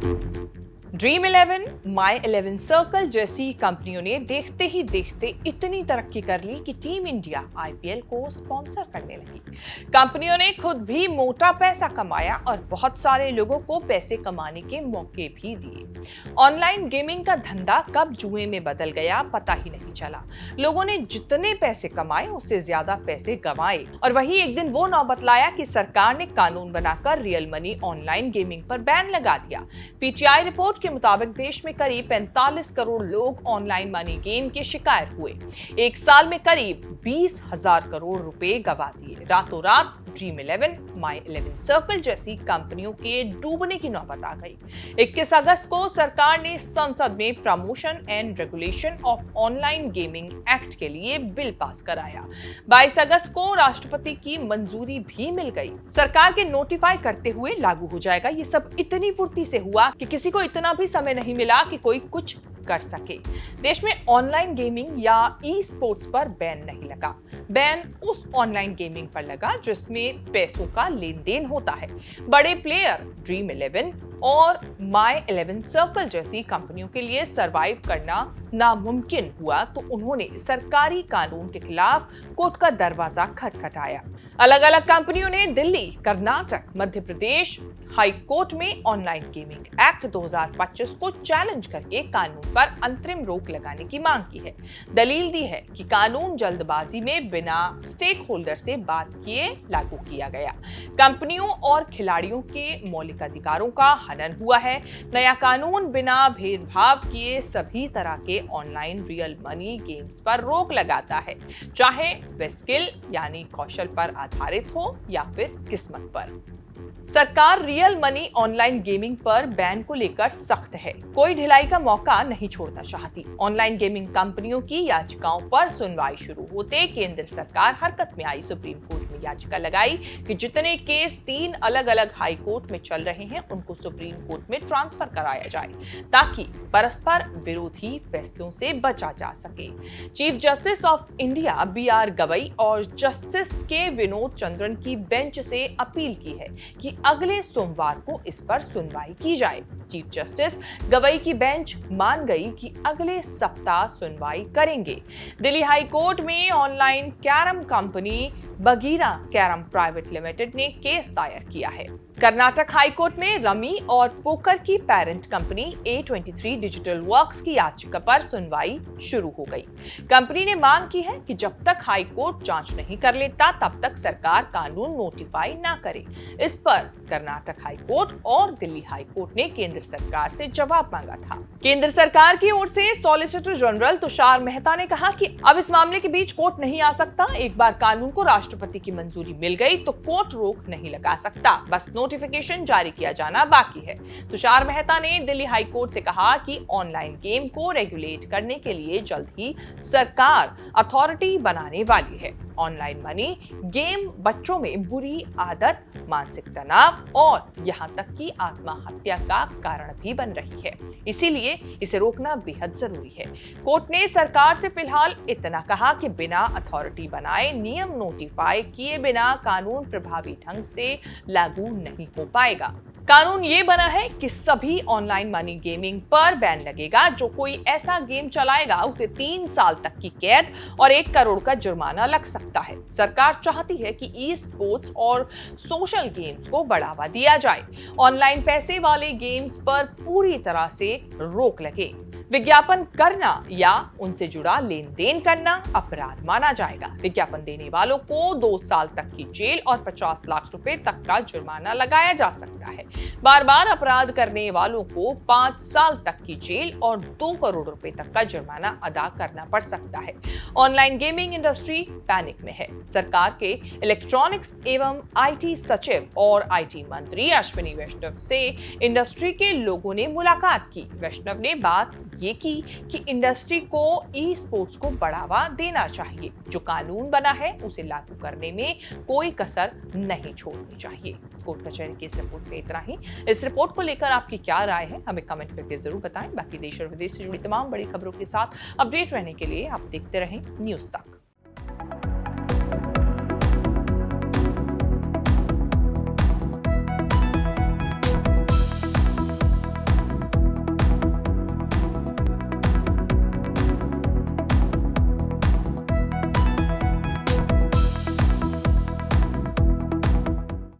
Dream 11, माई 11 circle जैसी कंपनियों ने देखते ही देखते इतनी तरक्की कर ली कि टीम इंडिया आईपीएल को स्पॉन्सर करने लगी। कंपनियों ने खुद भी मोटा पैसा कमाया और बहुत सारे लोगों को पैसे कमाने के मौके भी दिए। ऑनलाइन गेमिंग का धंधा कब जुए में बदल गया पता ही नहीं चला। लोगों ने जितने पैसे कमाए उससे ज्यादा पैसे गंवाए और वही एक दिन वो नौबत लाया कि सरकार ने कानून बनाकर रियल मनी ऑनलाइन गेमिंग पर बैन लगा दिया। पीटीआई रिपोर्ट के मुताबिक देश में करीब 45 करोड़ लोग ऑनलाइन मनी गेम के शिकार हुए। एक साल में करीब 20,000 करोड़ रुपए गंवा दिए। रातों रात ड्रीम 11, माई 11 सर्कल जैसी कंपनियों के डूबने की नौबत आ गई। 21 अगस्त को सरकार ने संसद में promotion and regulation of online gaming act के लिए बिल पास कराया। 22 अगस्त को राष्ट्रपति की मंजूरी भी मिल गई। सरकार के नोटिफाई करते हुए लागू हो जाएगा। ये सब इतनी फुर्ती से हुआ कि किसी को इतना भी समय नहीं मिला कि कोई कुछ कर सके। देश में ऑनलाइन गेमिंग या ई स्पोर्ट्स पर बैन नहीं लगा। बैन उस ऑनलाइन गेमिंग पर लगा जिसमें पैसों का लेन देन होता है। बड़े प्लेयर ड्रीम 11 और माई 11 सर्कल जैसी कंपनियों के लिए सरवाइव करना नामुमकिन हुआ तो उन्होंने सरकारी कानून के खिलाफ कोर्ट का दरवाजा खटखटाया। अलग अलग कंपनियों ने दिल्ली, कर्नाटक, मध्य प्रदेश हाई कोर्ट में ऑनलाइन गेमिंग एक्ट 2025 को चैलेंज करके कानून पर अंतरिम रोक लगाने की मांग की है। दलील दी है कि कानून जल्दबाजी में बिना स्टेक होल्डर से बात किए लागू किया गया। कंपनियों और खिलाड़ियों के मौलिक अधिकारों का हनन हुआ है। नया कानून बिना भेदभाव किए सभी तरह के ऑनलाइन रियल मनी गेम्स पर रोक लगाता है, चाहे वे स्किल यानी कौशल पर आधारित हो या फिर किस्मत पर। सरकार रियल मनी ऑनलाइन गेमिंग पर बैन को लेकर सख्त है। कोई ढिलाई का मौका नहीं छोड़ना चाहती। ऑनलाइन गेमिंग कंपनियों की याचिकाओं पर सुनवाई शुरू होते केंद्र सरकार हरकत में आई। सुप्रीम कोर्ट में याचिका लगाई कि जितने केस 3 अलग अलग हाई कोर्ट में चल रहे हैं उनको सुप्रीम कोर्ट में ट्रांसफर कराया जाए ताकि परस्पर विरोधी फैसलों से बचा जा सके। Chief justice of India BR Gavai और जस्टिस के विनोद चंद्रन की बेंच से अपील की है कि अगले सोमवार को इस पर सुनवाई की जाए। चीफ जस्टिस गवई की बेंच मान गई कि अगले सप्ताह सुनवाई करेंगे। दिल्ली हाई कोर्ट में online carrom company Bagheera carrom private limited ने केस दायर किया है। कर्नाटक हाई कोर्ट में रमी और पोकर की parent company A23 digital works की याचिका पर सुनवाई शुरू हो गई। कंपनी ने मांग की है कि जब तक हाई कोर्ट जांच नहीं कर लेता तब तक सरकार कानून नोटिफाई ना करे। इस पर कर्नाटक हाई कोर्ट और दिल्ली हाई कोर्ट ने केंद्र सरकार से जवाब मांगा था। केंद्र सरकार की ओर से सॉलिसिटर जनरल तुषार मेहता ने कहा कि अब इस मामले के बीच कोर्ट नहीं आ सकता। एक बार कानून को राष्ट्रपति की मंजूरी मिल गई तो कोर्ट रोक नहीं लगा सकता, बस नोटिफिकेशन जारी किया जाना बाकी है। तुषार मेहता ने दिल्ली हाई कोर्ट से कहा कि ऑनलाइन गेम को रेगुलेट करने के लिए जल्द ही सरकार अथॉरिटी बनाने वाली है। ऑनलाइन मनी गेम बच्चों में बुरी आदत, मानसिक तनाव और यहां तक कि आत्महत्या का कारण भी बन रही है, इसीलिए इसे रोकना बेहद जरूरी है। कोर्ट ने सरकार से फिलहाल इतना कहा कि बिना अथॉरिटी बनाए, नियम नोटिफाई किए बिना कानून प्रभावी ढंग से लागू नहीं हो पाएगा। कानून ये बना है कि सभी ऑनलाइन मनी गेमिंग पर बैन लगेगा। जो कोई ऐसा गेम चलाएगा उसे 3 साल तक की कैद और 1 करोड़ का जुर्माना लग सकता है। सरकार चाहती है कि ई स्पोर्ट्स और सोशल गेम्स को बढ़ावा दिया जाए। ऑनलाइन पैसे वाले गेम्स पर पूरी तरह से रोक लगे। विज्ञापन करना या उनसे जुड़ा लेन देन करना अपराध माना जाएगा। विज्ञापन देने वालों को 2 साल तक की जेल और 50 लाख रुपए तक का जुर्माना लगाया जा सकता है। बार बार अपराध करने वालों को 5 साल तक की जेल और 2 करोड़ रुपए तक का जुर्माना अदा करना पड़ सकता है। ऑनलाइन गेमिंग इंडस्ट्री पैनिक में है। सरकार के इलेक्ट्रॉनिक्स एवं IT सचिव और IT मंत्री अश्विनी वैष्णव से इंडस्ट्री के लोगों ने मुलाकात की। वैष्णव ने बात ये की कि इंडस्ट्री को ई स्पोर्ट्स को बढ़ावा देना चाहिए। जो कानून बना है उसे लागू करने में कोई कसर नहीं छोड़नी चाहिए। कोर्ट कचहरी की इस रिपोर्ट पे इतना ही। इस रिपोर्ट को लेकर आपकी क्या राय है हमें कमेंट करके जरूर बताएं। बाकी देश और विदेश से जुड़ी तमाम बड़ी खबरों के साथ अपडेट रहने के लिए आप देखते रहें न्यूज़ तक।